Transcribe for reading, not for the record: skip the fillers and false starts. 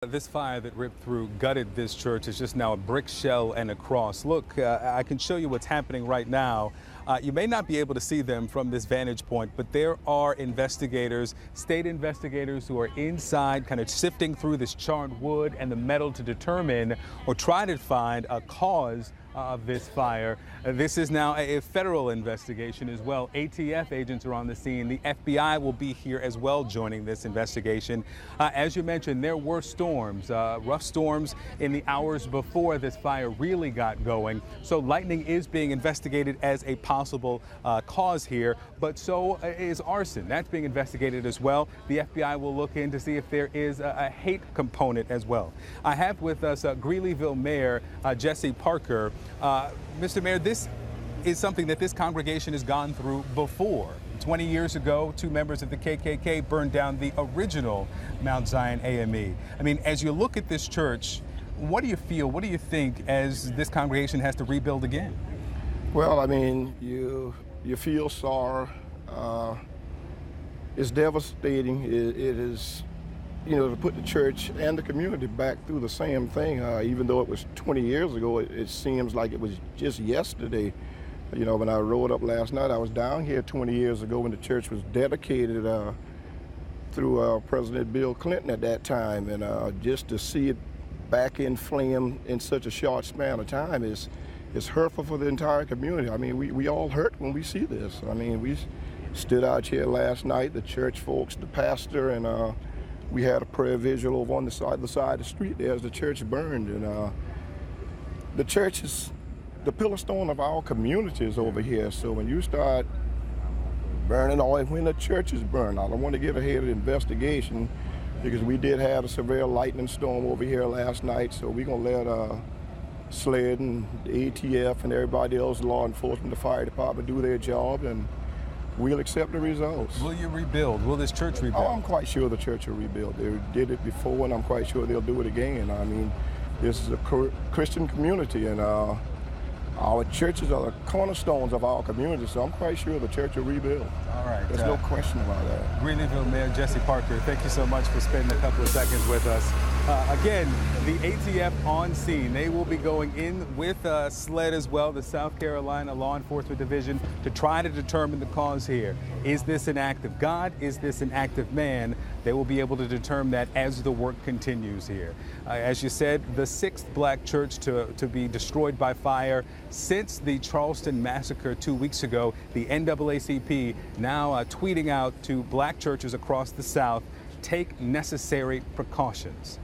This fire that ripped through, gutted this church is just now a brick shell and a cross. Look, I can show you what's happening right now. You may not be able to see them from this vantage point, but there are investigators, state investigators who are inside kind of sifting through this charred wood and the metal to determine or try to find a cause of this fire. This is now a federal investigation as well. ATF agents are on the scene. The FBI will be here as well joining this investigation. As you mentioned, there were storms, rough storms in the hours before this fire really got going. So lightning is being investigated as a possible cause here, but so is arson. That's being investigated as well. The FBI will look in to see if there is a hate component as well. I have with us Greeleyville Mayor Jesse Parker. Mr. Mayor, this is something that this congregation has gone through before. 20 years ago, two members of the KKK burned down the original Mount Zion AME. I mean, as you look at this church, what do you feel, what do you think as this congregation has to rebuild again? Well, I mean, you feel sorry. It's devastating. It is, to put the church and the community back through the same thing. Even though it was 20 years ago, it seems like it was just yesterday. When I rode up last night, I was down here 20 years ago when the church was dedicated through President Bill Clinton at that time. And just to see it back in flame in such a short span of time is hurtful for the entire community. I mean, we all hurt when we see this. I mean, we stood out here last night, the church folks, the pastor, and we had a prayer vigil over on the side of the street there as the church burned. And the church is the pillar stone of our communities over here. So when you start burning oil, when the church is burned, I don't want to get ahead of the investigation because we did have a severe lightning storm over here last night. So we're going to let SLED and the ATF and everybody else, law enforcement, the fire department do their job, and we'll accept the results. Will you rebuild? Will this church rebuild? Oh, I'm quite sure the church will rebuild. They did it before, and I'm quite sure they'll do it again. I mean, this is a Christian community, and our churches are the cornerstones of our community, so I'm quite sure the church will rebuild. All right. There's no question about that. Greeleyville Mayor Jesse Parker, thank you so much for spending a couple of seconds with us. Again, the ATF on scene. They will be going in with SLED as well, the South Carolina Law Enforcement Division, to try to determine the cause here. Is this an act of God? Is this an act of man? They will be able to determine that as the work continues here. As you said, the sixth black church to be destroyed by fire since the Charleston massacre 2 weeks ago. The NAACP now tweeting out to black churches across the South, take necessary precautions.